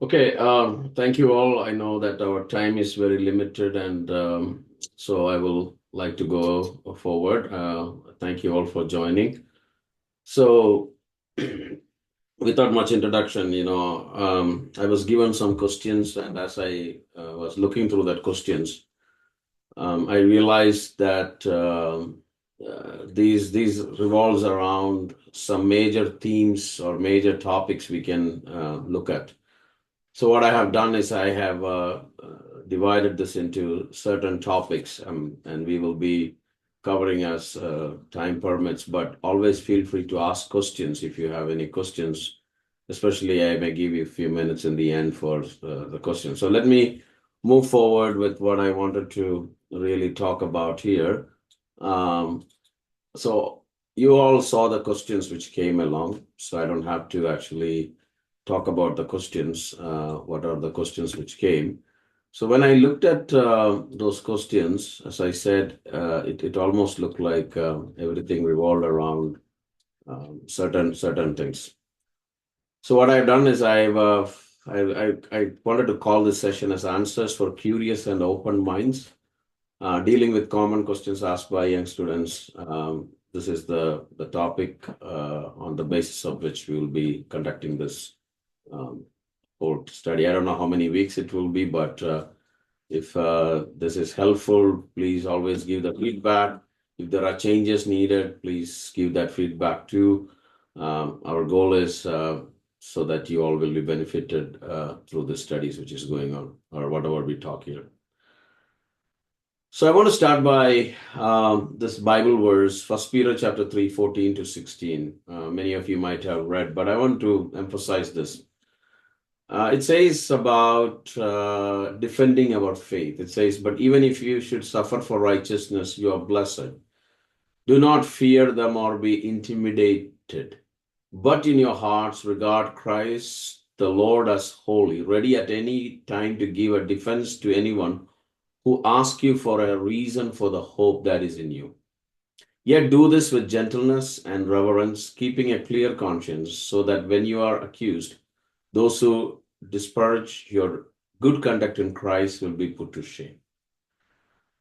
Okay, thank you all. I know that our time is very limited, and so I will like to go forward. Thank you all for joining. So, without much introduction, I was given some questions, and as I was looking through that questions, I realized that these revolves around some major themes or major topics we can look at. So what I have done is I have divided this into certain topics, and we will be covering as time permits. But always feel free to ask questions if you have any questions. Especially, I may give you a few minutes in the end for the questions. So let me move forward with what I wanted to really talk about here. Um, so you all saw the questions which came along, so I don't have to actually talk about the questions. What are the questions which came? So when I looked at those questions, as I said, it almost looked like everything revolved around certain things. So what I've done is I wanted to call this session as Answers for Curious and Open Minds, dealing with common questions asked by young students. This is the topic on the basis of which we will be conducting this um, whole study. I don't know how many weeks it will be, but if this is helpful, please always give the feedback. If there are changes needed, please give that feedback too. Our goal is so that you all will be benefited through the studies which is going on or whatever we talk here. So I want to start by this Bible verse, First Peter chapter 3, 14 to 16. Many of you might have read, but I want to emphasize this. It says about defending our faith. It says, but even if you should suffer for righteousness, you are blessed. Do not fear them or be intimidated, but in your hearts regard Christ the Lord as holy, ready at any time to give a defense to anyone who asks you for a reason for the hope that is in you. Yet do this with gentleness and reverence, keeping a clear conscience, so that when you are accused, those who disparage your good conduct in Christ will be put to shame.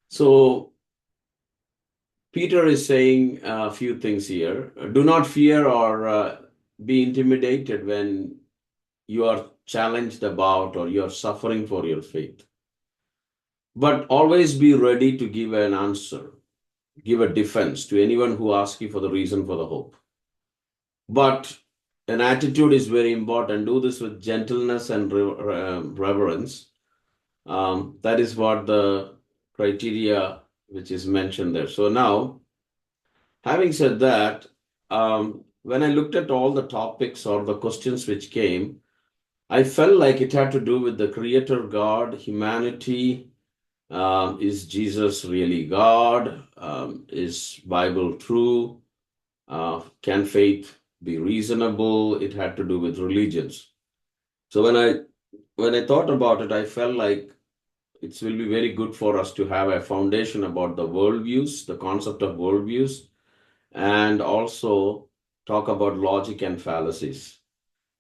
So, Peter is saying a few things here. Do not fear or be intimidated when you are challenged about or you are suffering for your faith. But always be ready to give an answer, give a defense to anyone who asks you for the reason for the hope. But an attitude is very important. Do this with gentleness and reverence. That is what the criteria which is mentioned there. So now, having said that, when I looked at all the topics or the questions which came, I felt like it had to do with the Creator God, humanity. Is Jesus really God? Is Bible true? Can faith be reasonable? It had to do with religions. So when I thought about it, I felt like it will be very good for us to have a foundation about the worldviews, the concept of worldviews, and also talk about logic and fallacies.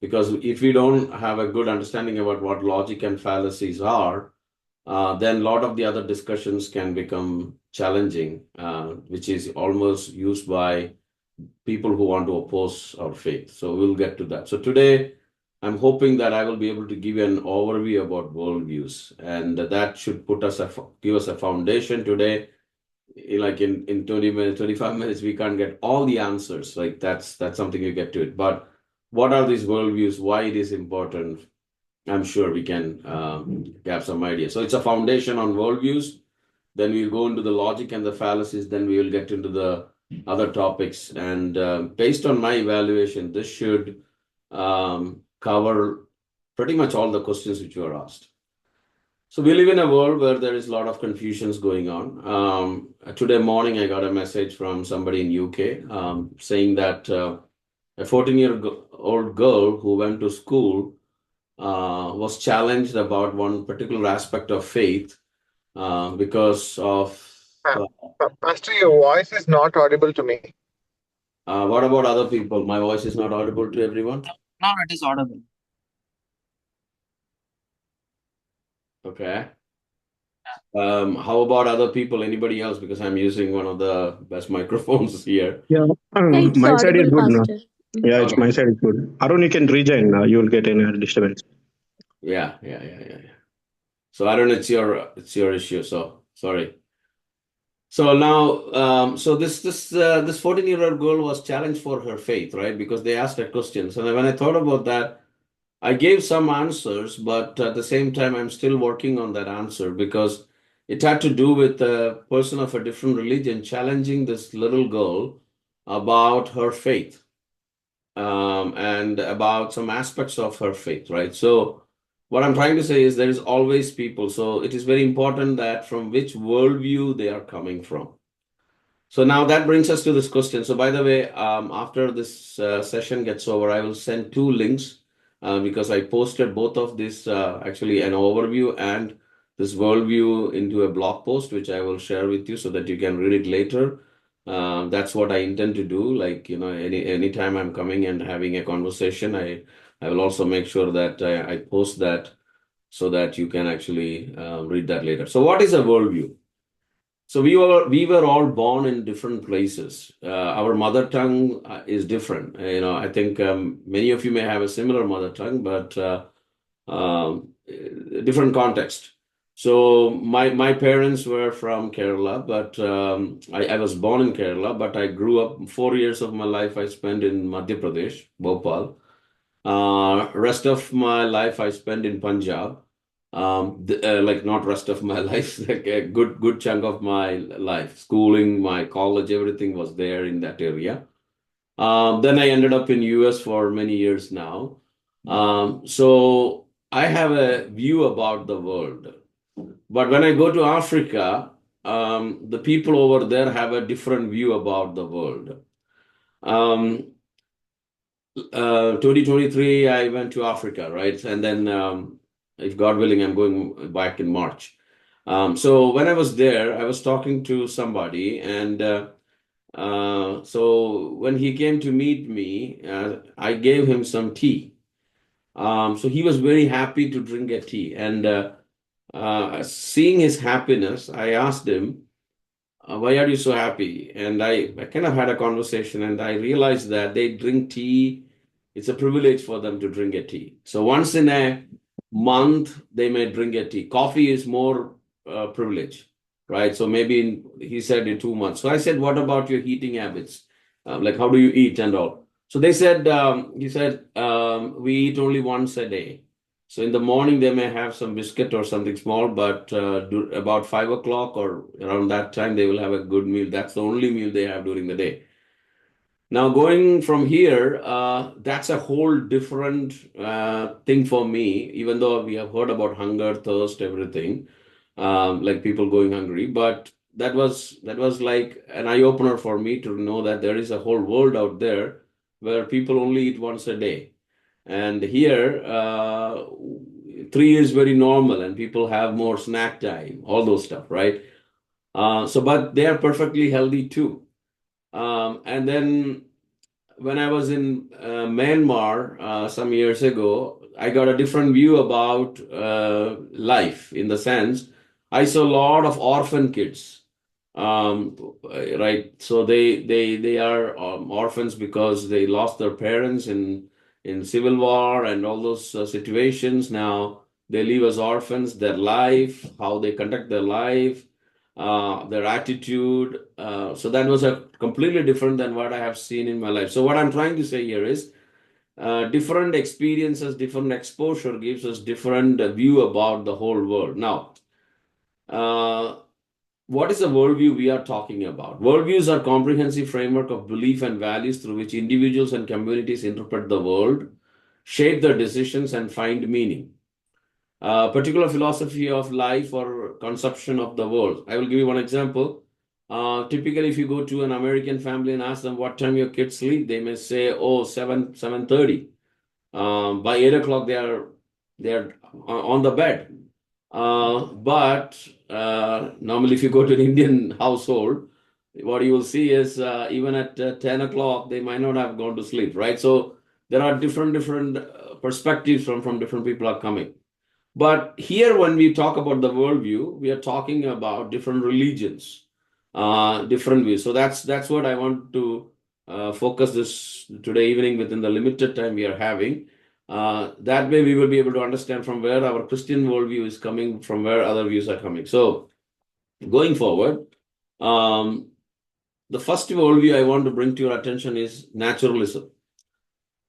Because if we don't have a good understanding about what logic and fallacies are, then a lot of the other discussions can become challenging, which is almost used by people who want to oppose our faith. So we'll get to that. So today, I'm hoping that I will be able to give you an overview about worldviews, and that should give us a foundation today. Like in 20 minutes, 25 minutes, we can't get all the answers. Like that's something you get to it. But what are these worldviews? Why it is important? I'm sure we can have some idea. So it's a foundation on worldviews. Then we'll go into the logic and the fallacies. Then we will get into the other topics. And based on my evaluation, this should cover pretty much all the questions which were asked. So we live in a world where there is a lot of confusions going on. Today morning, I got a message from somebody in UK saying that a 14-year-old girl who went to school was challenged about one particular aspect of faith because of Uh, Pastor, your voice is not audible to me. what about other people? My voice is not audible to everyone. Now it is audible. Okay. How about other people? Anybody else? Because I'm using one of the best microphones here. Yeah, Yeah, it's my side is audible, good now. Pastor. Yeah, it's Okay. my side is good. Arun, you can rejoin. You will get any disturbance. Yeah. So I don't know, it's your issue. So sorry. So now, so this 14-year-old girl was challenged for her faith, right? Because they asked her questions. And when I thought about that, I gave some answers, but at the same time, I'm still working on that answer because it had to do with a person of a different religion challenging this little girl about her faith, and about some aspects of her faith, right? So, what I'm trying to say is there is always people. So, it is very important that from which worldview they are coming from. So now that brings us to this question. So by the way, after this session gets over, I will send two links because I posted both of this, actually an overview and this worldview into a blog post, which I will share with you so that you can read it later. That's what I intend to do. Like, anytime I'm coming and having a conversation, I will also make sure that I post that so that you can actually read that later. So what is a worldview? So we were all born in different places. Our mother tongue is different. I think many of you may have a similar mother tongue, but different context. So my parents were from Kerala, but I was born in Kerala, but I grew up 4 years of my life I spent in Madhya Pradesh, Bhopal. Rest of my life I spent in Punjab. Like not rest of my life, like a good chunk of my life, schooling, my college, everything was there in that area. Then I ended up in US for many years now. So I have a view about the world. But when I go to Africa, the people over there have a different view about the world. 2023, I went to Africa, right? And then, if God willing, I'm going back in March. So when I was there, I was talking to somebody, and so when he came to meet me, I gave him some tea. So he was very happy to drink a tea, and seeing his happiness, I asked him, why are you so happy? And I kind of had a conversation and I realized that they drink tea. It's a privilege for them to drink a tea. So once in a month, they may drink a tea. Coffee is more privilege, right? So maybe he said in 2 months. So I said, what about your eating habits? Like, how do you eat and all? So he said, we eat only once a day. So in the morning, they may have some biscuit or something small, but about 5 o'clock or around that time, they will have a good meal. That's the only meal they have during the day. Now, going from here, that's a whole different thing for me, even though we have heard about hunger, thirst, everything, like people going hungry. But that was like an eye opener for me to know that there is a whole world out there where people only eat once a day. And here, three is very normal, and people have more snack time, all those stuff, right? But they are perfectly healthy too. And then when I was in Myanmar some years ago, I got a different view about life in the sense I saw a lot of orphan kids. Right, so they are orphans because they lost their parents in civil war and all those situations. Now they live as orphans. Their life, how they conduct their life, their attitude. So that was a completely different than what I have seen in my life. So what I'm trying to say here is different experiences, different exposure gives us different view about the whole world. Now, uh, what is the worldview we are talking about? Worldviews are comprehensive framework of belief and values through which individuals and communities interpret the world, shape their decisions, and find meaning. Particular philosophy of life or conception of the world. I will give you one example. Typically, if you go to an American family and ask them what time your kids sleep, they may say, "Oh, 7:30." By 8 o'clock, they are on the bed. But normally, if you go to an Indian household, what you will see is even at 10 o'clock, they might not have gone to sleep, right? So there are different perspectives from different people are coming. But here, when we talk about the worldview, we are talking about different religions, different views. So that's what I want to focus this today evening within the limited time we are having. That way, we will be able to understand from where our Christian worldview is coming, from where other views are coming. So, going forward, the first worldview I want to bring to your attention is naturalism.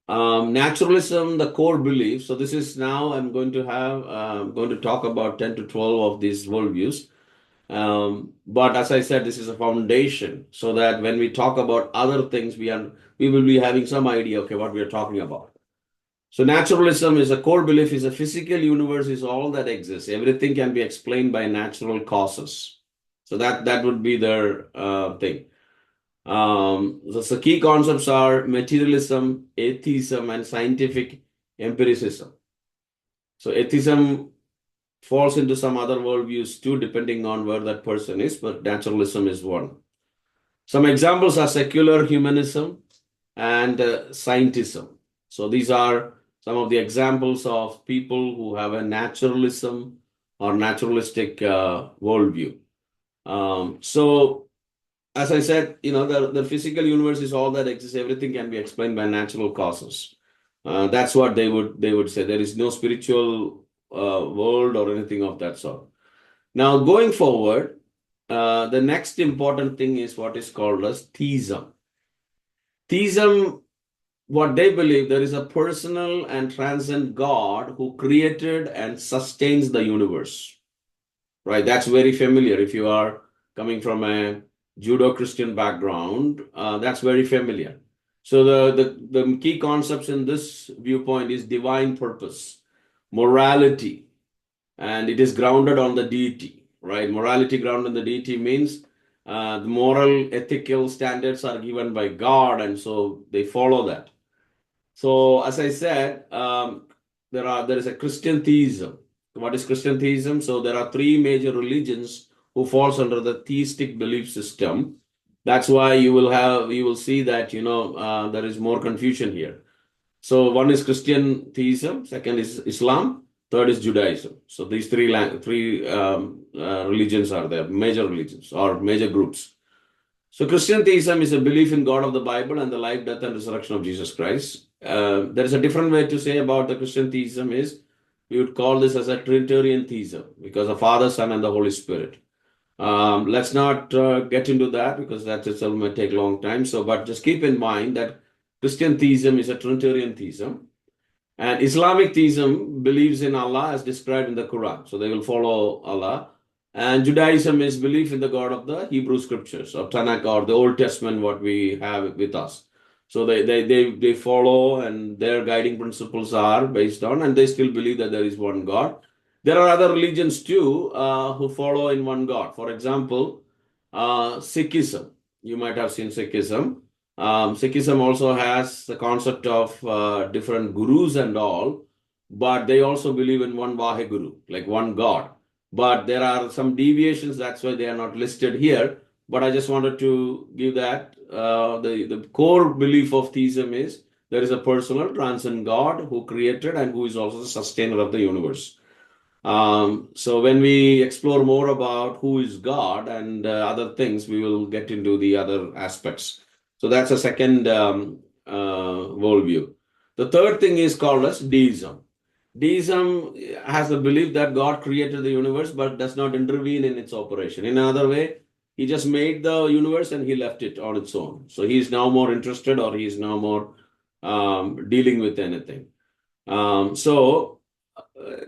Naturalism, the core belief. So this is now I'm going to have going to talk about 10 to 12 of these worldviews. But as I said, this is a foundation so that when we talk about other things, we will be having some idea, okay, what we are talking about. So naturalism is a core belief is a physical universe is all that exists. Everything can be explained by natural causes. So that would be their thing. The key concepts are materialism, atheism, and scientific empiricism. So atheism falls into some other worldviews too, depending on where that person is, but naturalism is one. Some examples are secular humanism and scientism. So these are some of the examples of people who have a naturalism or naturalistic worldview. So as I said, the physical universe is all that exists. Everything can be explained by natural causes. That's what they would say. There is no spiritual world or anything of that sort. Now, going forward, the next important thing is what is called as theism. Theism, what they believe, there is a personal and transcendent God who created and sustains the universe. Right? That's very familiar. If you are coming from a Judo-Christian background, that's very familiar. So the key concepts in this viewpoint is divine purpose, morality, and it is grounded on the deity, right? Morality grounded on the deity means the moral, ethical standards are given by God, and so they follow that. So as I said, there is a Christian theism. What is Christian theism? So there are three major religions who falls under the theistic belief system. That's why you will see that there is more confusion here. So one is Christian theism, second is Islam, third is Judaism. So these three religions are there, major religions or major groups. So Christian theism is a belief in God of the Bible and the life, death, and resurrection of Jesus Christ. There is a different way to say about the Christian theism is we would call this as a Trinitarian theism because the Father, Son, and the Holy Spirit. Let's not get into that because that itself may take a long time. But just keep in mind that Christian theism is a Trinitarian theism. And Islamic theism believes in Allah as described in the Quran. So they will follow Allah. And Judaism is belief in the God of the Hebrew scriptures or Tanakh or the Old Testament, what we have with us. So they follow and their guiding principles are based on, and they still believe that there is one God. There are other religions too who follow in one God. For example, Sikhism. You might have seen Sikhism. Sikhism also has the concept of different gurus and all, but they also believe in one Vaheguru, like one God. But there are some deviations, that's why they are not listed here. But I just wanted to give that. The core belief of theism is there is a personal, transcendent God who created and who is also the sustainer of the universe. So when we explore more about who is God and other things, we will get into the other aspects. So that's a second worldview. The third thing is called as deism. Deism has the belief that God created the universe but does not intervene in its operation. In another way, he just made the universe and he left it on its own. So he is now more interested or he is now more dealing with anything.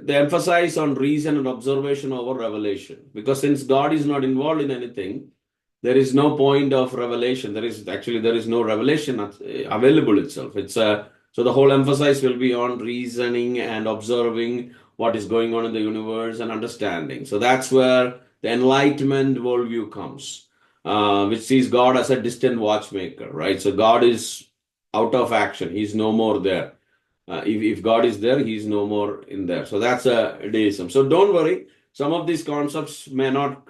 They emphasize on reason and observation over revelation because since God is not involved in anything, there is no point of revelation. There is no revelation available itself. So the whole emphasis will be on reasoning and observing what is going on in the universe and understanding. So that's where the enlightenment worldview comes, which sees God as a distant watchmaker, right? So God is out of action. He's no more there. If God is there, he's no more in there. So that's a deism. So don't worry. Some of these concepts may not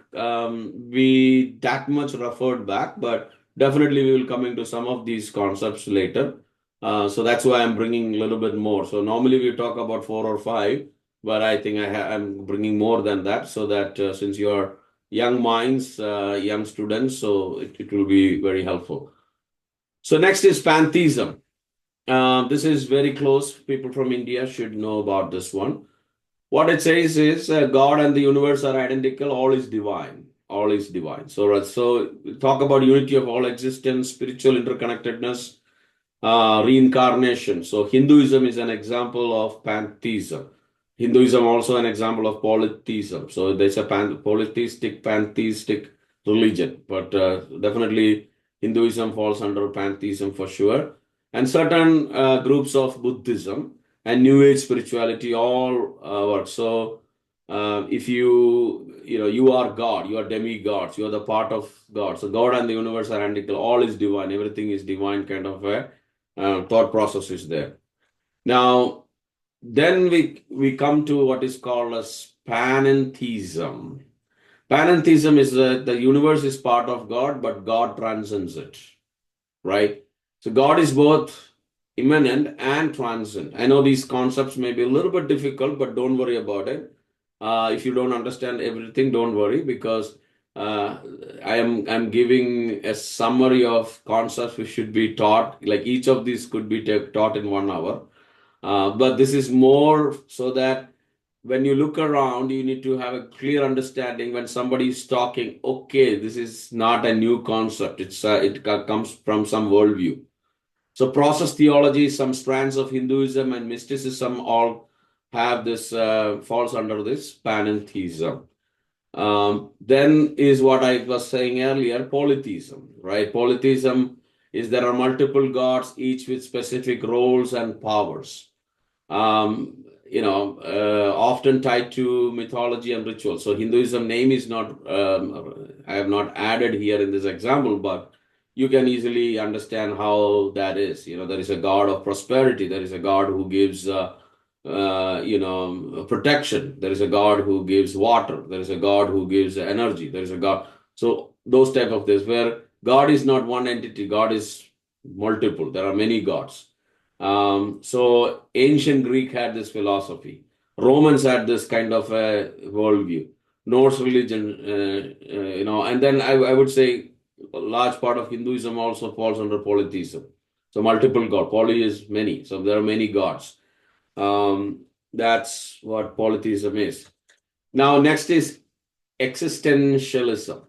be that much referred back, but definitely we will come into some of these concepts later. So that's why I'm bringing a little bit more. So normally we talk about 4 or 5. but I think I'm bringing more than that so that since you're young minds, young students, so it will be very helpful. So next is pantheism. This is very close. People from India should know about this one. What it says is God and the universe are identical. All is divine. All is divine. So talk about unity of all existence, spiritual interconnectedness, reincarnation. So Hinduism is an example of pantheism. Hinduism also an example of polytheism. So there's a polytheistic, pantheistic religion, but definitely Hinduism falls under pantheism for sure. And certain groups of Buddhism and New Age spirituality all work. So if you are God, you are demigods, you are the part of God. So God and the universe are identical. All is divine. Everything is divine kind of a thought process is there. Now, then we come to what is called as panentheism. Panentheism is that the universe is part of God, but God transcends it, right? So God is both immanent and transcend. I know these concepts may be a little bit difficult, but don't worry about it. If you don't understand everything, don't worry because uh, I'm giving a summary of concepts which should be taught. Like each of these could be taught in 1 hour, but this is more so that when you look around, you need to have a clear understanding when somebody is talking. Okay, this is not a new concept. It comes from some worldview. So process theology, some strands of Hinduism and mysticism all have this falls under this panentheism. Then is what I was saying earlier, polytheism, right? Polytheism is there are multiple gods, each with specific roles and powers. Often tied to mythology and ritual. So Hinduism name is not, I have not added here in this example, but you can easily understand how that is. There is a god of prosperity. There is a god who gives, protection. There is a god who gives water. There is a god who gives energy. There is a god. So those type of this where God is not one entity. God is multiple. There are many gods. So ancient Greek had this philosophy. Romans had this kind of a worldview. Norse religion, and then I would say a large part of Hinduism also falls under polytheism. So multiple god. Poly is many. So there are many gods. That's what polytheism is. Now, next is existentialism.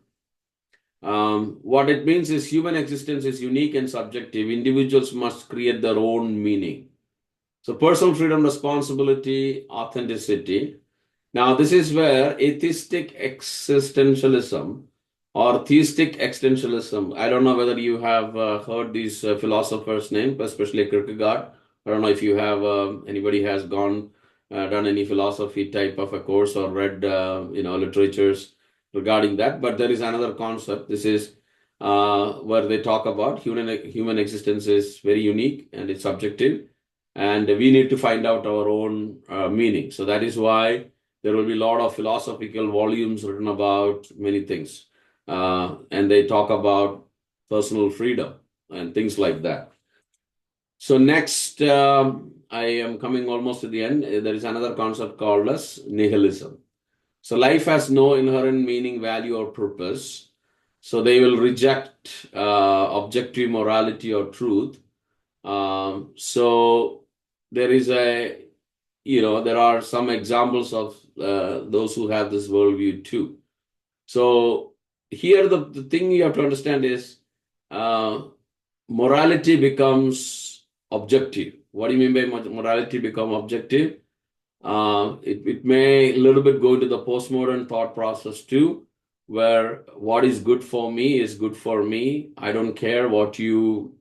What it means is human existence is unique and subjective. Individuals must create their own meaning. So personal freedom, responsibility, authenticity. Now, this is where atheistic existentialism or theistic existentialism. I don't know whether you have heard these philosophers' name, especially Kierkegaard. I don't know if you have anybody has done any philosophy type of a course or read literatures regarding that. But there is another concept. This is where they talk about human existence is very unique and it's subjective, and we need to find out our own meaning. So that is why there will be a lot of philosophical volumes written about many things. And they talk about personal freedom and things like that. So next, I am coming almost to the end. There is another concept called as nihilism. So life has no inherent meaning, value, or purpose. So they will reject objective morality or truth. So there is there are some examples of those who have this worldview too. So here the thing you have to understand is morality becomes objective. What do you mean by morality become objective? It may a little bit go into the postmodern thought process too, where what is good for me is good for me. I don't care what you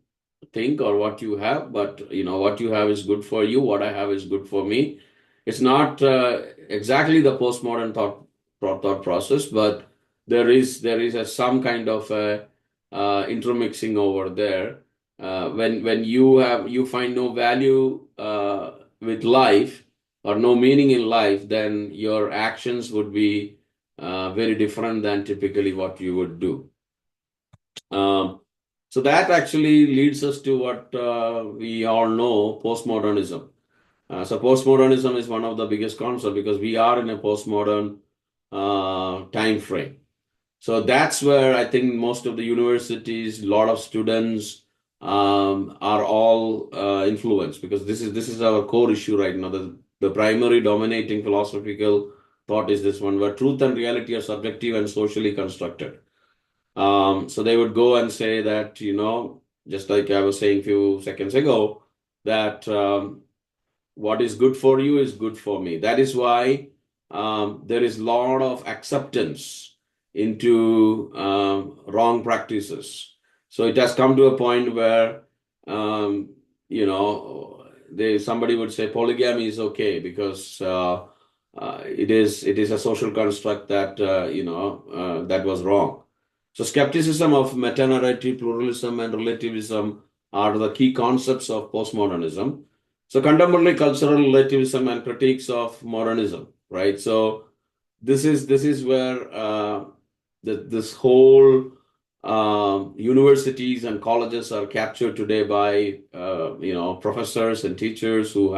think or what you have, but what you have is good for you. What I have is good for me. It's not exactly the postmodern thought process, but some kind of intermixing over there. When you find no value with life or no meaning in life, then your actions would be very different than typically what you would do. So that actually leads us to what we all know, postmodernism. So postmodernism is one of the biggest concepts because we are in a postmodern time frame. So that's where I think most of the universities, a lot of students are all influenced, because this is our core issue right now. The primary dominating philosophical thought is this one, where truth and reality are subjective and socially constructed. So they would go and say that, just like I was saying a few seconds ago, that what is good for you is good for me. That is why there is a lot of acceptance into wrong practices. So it has come to a point where, somebody would say polygamy is okay because it is a social construct that that was wrong. So skepticism of meta-narrative, pluralism, and relativism are the key concepts of postmodernism. So contemporary cultural relativism and critiques of modernism, right? So this is where this whole universities and colleges are captured today by professors and teachers who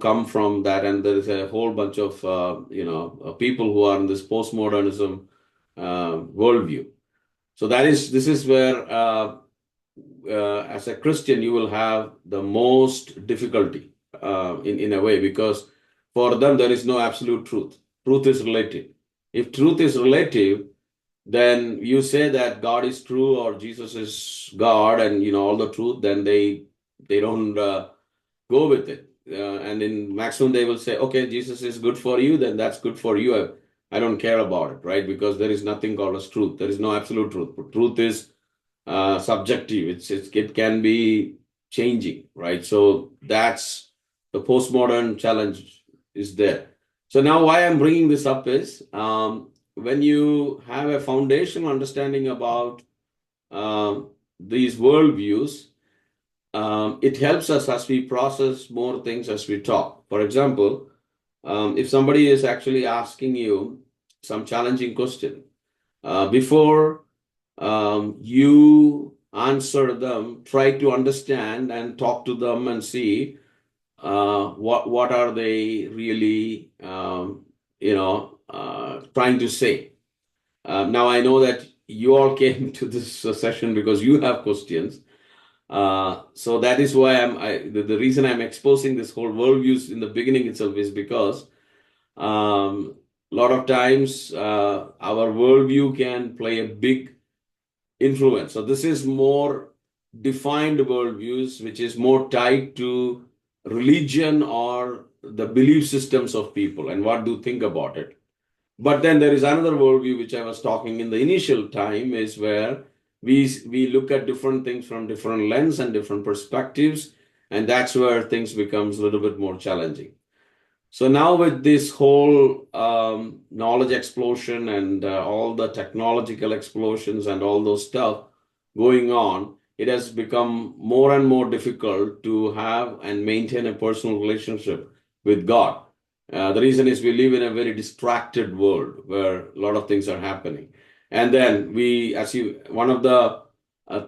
come from that, and there is a whole bunch of people who are in this postmodernism worldview. So this is where as a Christian, you will have the most difficulty in a way, because for them, there is no absolute truth. Truth is relative. If truth is relative, then you say that God is true or Jesus is God and all the truth, then they don't go with it. And in maximum, they will say, okay, Jesus is good for you, then that's good for you. I don't care about it, right? Because there is nothing called as truth. There is no absolute truth. Truth is subjective. It can be changing, right? So that's the postmodern challenge is there. So now why I'm bringing this up is when you have a foundational understanding about these worldviews, it helps us as we process more things as we talk. For example, if somebody is actually asking you some challenging question, before you answer them, try to understand and talk to them and see what are they really trying to say. Now I know that you all came to this session because you have questions. So that is why the reason I'm exposing this whole worldviews in the beginning itself is because a lot of times our worldview can play a big influence. So this is more defined worldviews, which is more tied to religion or the belief systems of people and what do think about it. But then there is another worldview which I was talking in the initial time, is where we look at different things from different lens and different perspectives, and that's where things becomes a little bit more challenging. So now with this whole knowledge explosion and all the technological explosions and all those stuff going on, it has become more and more difficult to have and maintain a personal relationship with God. The reason is we live in a very distracted world where a lot of things are happening. And then one of the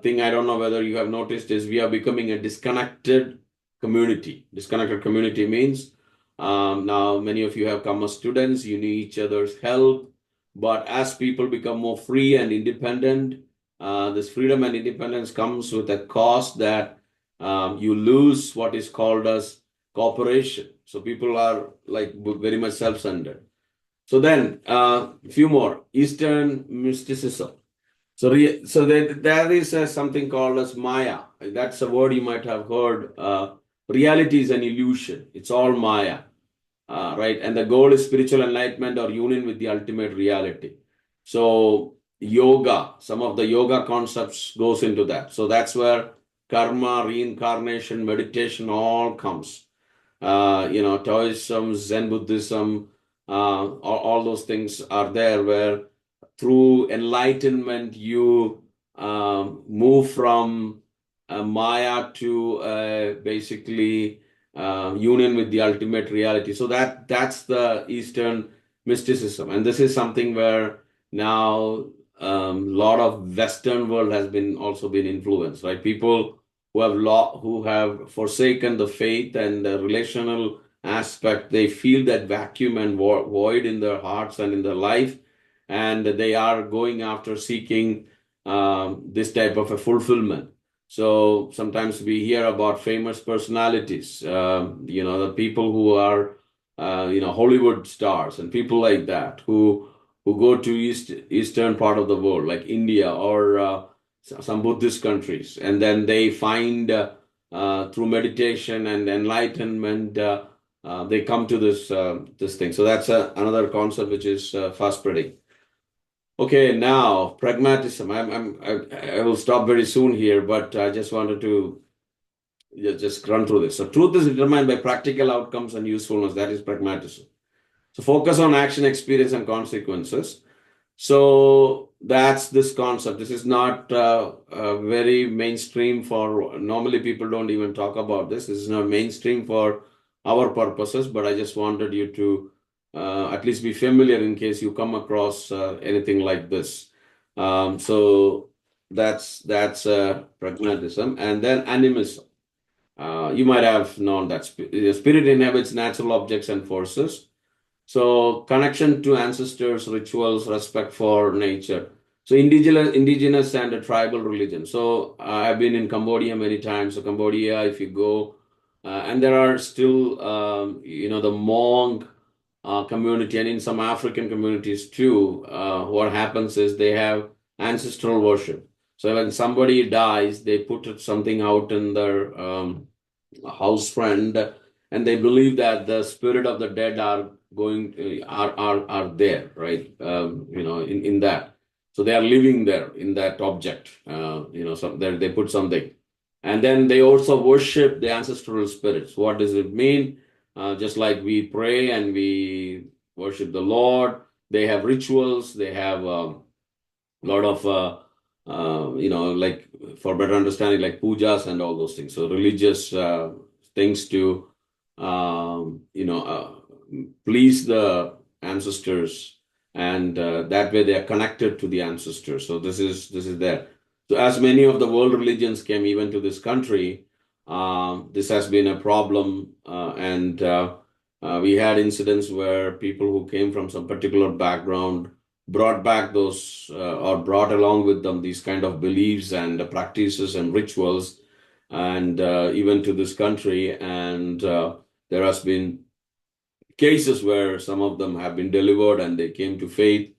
thing I don't know whether you have noticed is we are becoming a disconnected community. Disconnected community means now many of you have come as students, you need each other's help. But as people become more free and independent, this freedom and independence comes with a cost that you lose what is called as cooperation. So people are like very much self-centered. So then a few more Eastern mysticism. So there is something called as Maya. That's a word you might have heard. Reality is an illusion. It's all Maya, right? And the goal is spiritual enlightenment or union with the ultimate reality. So yoga, some of the yoga concepts goes into that. So that's where karma, reincarnation, meditation all comes. Taoism, Zen Buddhism, all those things are there, where through enlightenment you move from Maya to basically union with the ultimate reality. So that's the Eastern mysticism, and this is something where now a lot of Western world has been also been influenced, right? People who have forsaken the faith and the relational aspect. They feel that vacuum and void in their hearts and in their life, and they are going after seeking this type of a fulfillment. So sometimes we hear about famous personalities, the people who are, Hollywood stars and people like that who go to eastern part of the world, like India or some Buddhist countries, and then they find through meditation and enlightenment, they come to this thing. So that's another concept which is fast spreading. Okay, now pragmatism. I will stop very soon here, but I just wanted to just run through this. So truth is determined by practical outcomes and usefulness. That is pragmatism. So focus on action, experience, and consequences. So that's this concept. This is not very mainstream for, normally people don't even talk about this. This is not mainstream for our purposes, but I just wanted you to at least be familiar in case you come across anything like this. So that's pragmatism. And then animism. You might have known that spirit inhabits natural objects and forces. So connection to ancestors, rituals, respect for nature. So indigenous and a tribal religion. So I've been in Cambodia many times. So Cambodia, if you go, and there are still, the Hmong community, and in some African communities too. What happens is they have ancestral worship. So when somebody dies, they put something out in their house friend, and they believe that the spirit of the dead are are there, right? In that, so they are living there in that object. So there they put something, and then they also worship the ancestral spirits. What does it mean? Just like we pray and we worship the Lord, they have rituals. They have a lot of like, for better understanding, like pujas and all those things. So religious things to please the ancestors, and that way they are connected to the ancestors. So this is there. So as many of the world religions came even to this country, this has been a problem, and we had incidents where people who came from some particular background brought back those or brought along with them these kind of beliefs and practices and rituals, and even to this country. And there has been cases where some of them have been delivered and they came to faith,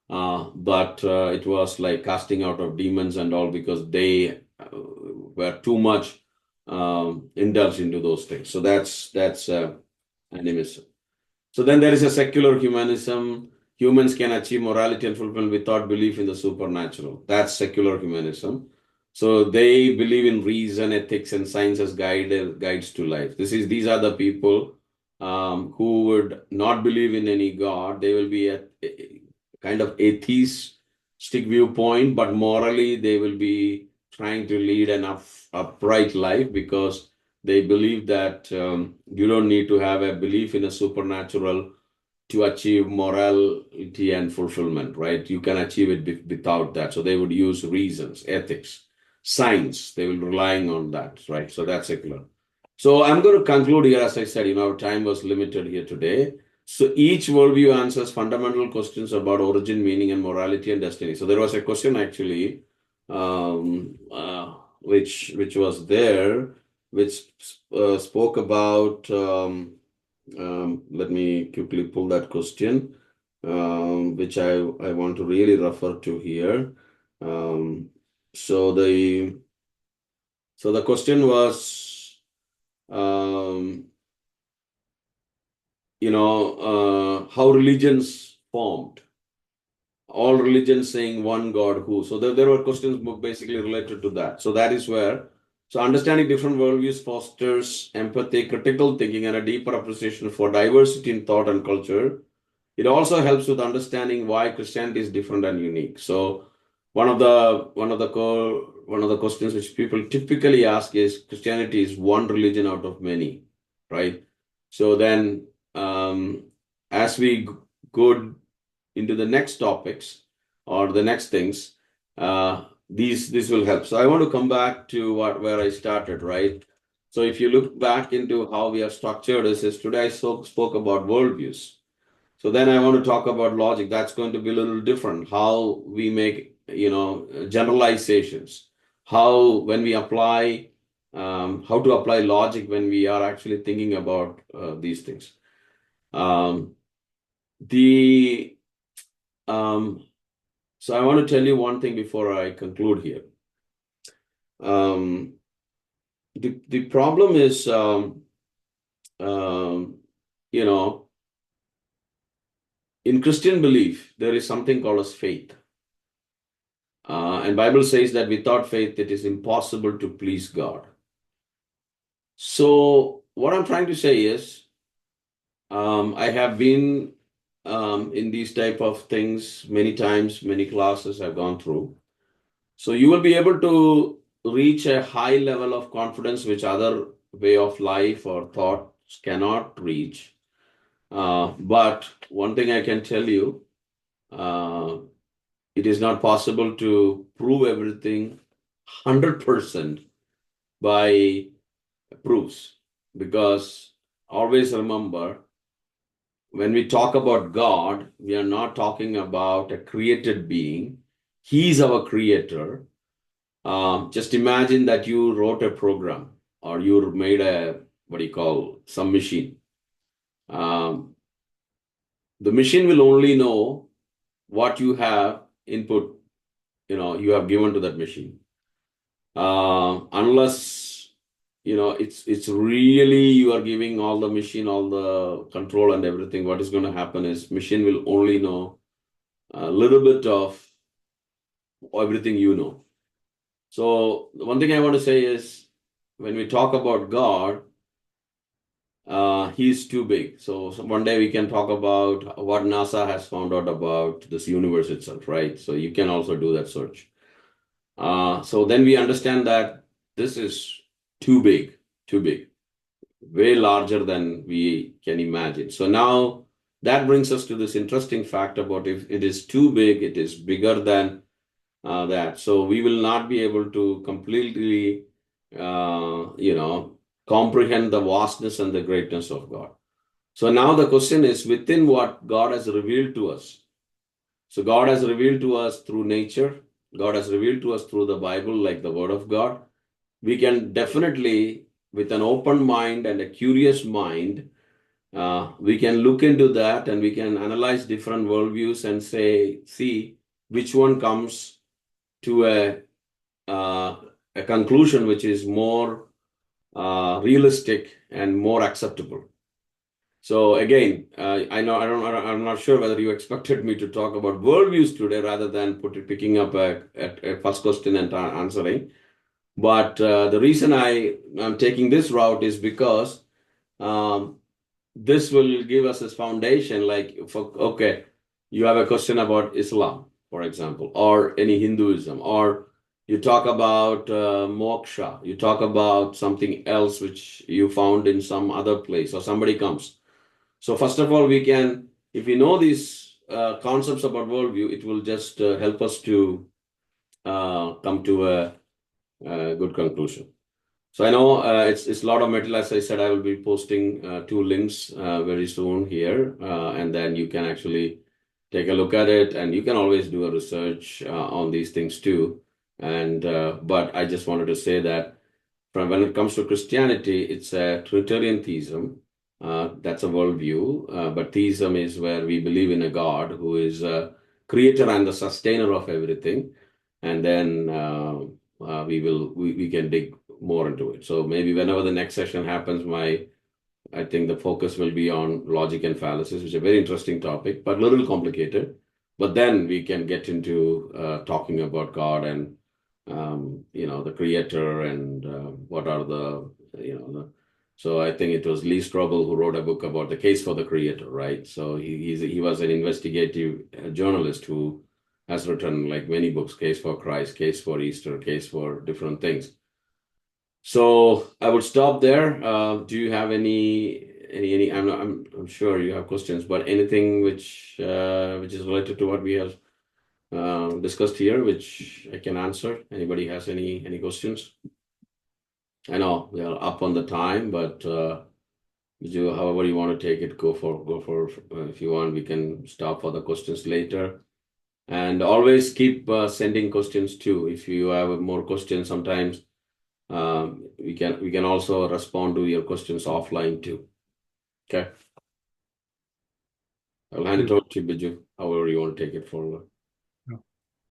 but it was like casting out of demons and all, because they were too much indulged into those things. So that's animism. So then there is a secular humanism. Humans can achieve morality and fulfillment without belief in the supernatural. That's secular humanism. So they believe in reason, ethics, and science as guides to life. These are the people who would not believe in any God. They will be a kind of atheistic viewpoint, but morally they will be trying to lead an upright life, because they believe that you don't need to have a belief in a supernatural to achieve morality and fulfillment, right? You can achieve it without that. So they would use reasons, ethics, science. They will relying on that, right? So that's secular. So I'm going to conclude here. As I said, our time was limited here today. So each worldview answers fundamental questions about origin, meaning, and morality and destiny. So there was a question actually, which was there, which spoke about. Let me quickly pull that question, which I want to really refer to here. So the question was, how religions formed. All religions saying one God who. So there were questions basically related to that. So that is where. So understanding different worldviews fosters empathy, critical thinking, and a deeper appreciation for diversity in thought and culture. It also helps with understanding why Christianity is different and unique. So one of the questions which people typically ask is, Christianity is one religion out of many, right? So then, as we go into the next topics or the next things, this will help. So I want to come back to where I started, right? So if you look back into how we are structured, is today I spoke about worldviews. So then I want to talk about logic. That's going to be a little different. How we make, generalizations. How when we apply, how to apply logic when we are actually thinking about these things. Um, the So I want to tell you one thing before I conclude here. Um, the problem is, you know, in Christian belief, there is something called as faith. And Bible says that without faith, it is impossible to please God. So what I'm trying to say is, I have been in these type of things many times, many classes I've gone through. So you will be able to reach a high level of confidence which other way of life or thoughts cannot reach. But one thing I can tell you, it is not possible to prove everything 100% by proofs, because always remember, when we talk about God, we are not talking about a created being. He's our creator. Just imagine that you wrote a program or you made some machine. The machine will only know what you have input, you have given to that machine. Unless, it's really you are giving all the machine, all the control and everything, what is going to happen is machine will only know a little bit of everything you know. So the one thing I want to say is, when we talk about God, he's too big. So one day we can talk about what NASA has found out about this universe itself, right? So you can also do that search. So then we understand that this is too big, way larger than we can imagine. So now that brings us to this interesting fact about, if it is too big, it is bigger than that. So we will not be able to completely, comprehend the vastness and the greatness of God. So now the question is, within what God has revealed to us. So God has revealed to us through nature. God has revealed to us through the Bible, like the Word of God. We can definitely, with an open mind and a curious mind, we can look into that and we can analyze different worldviews and see which one comes to a conclusion which is more realistic and more acceptable. So again, I'm not sure whether you expected me to talk about worldviews today rather than picking up a first question and answering. But the reason I'm taking this route is because this will give us this foundation. Like, you have a question about Islam, for example, or any Hinduism, or you talk about moksha, you talk about something else which you found in some other place, or somebody comes. So first of all, if we know these concepts about worldview, it will just help us to come to a good conclusion. So I know it's a lot of material. As I said, I will be posting 2 links very soon here, and then you can actually take a look at it, and you can always do a research on these things too. And but I just wanted to say that when it comes to Christianity, it's a Trinitarian theism. That's a worldview. But theism is where we believe in a God who is a creator and the sustainer of everything. And then we can dig more into it. So maybe whenever the next session happens, I think the focus will be on logic and fallacies, which is a very interesting topic, but a little complicated. But then we can get into talking about God and the creator and what are so I think it was Lee Strobel who wrote a book about the case for the creator, right? So he was an investigative journalist who has written like many books, Case for Christ, Case for Easter, Case for different things. So I would stop there. Do you have any? I'm sure you have questions, but anything which is related to what we have discussed here, which I can answer. Anybody has any questions? I know we are up on the time, but however you want to take it, go for. If you want, we can stop for the questions later. And always keep sending questions too. If you have more questions, sometimes we can also respond to your questions offline too. Okay. I'll hand it over to you, Biju. However you want to take it forward.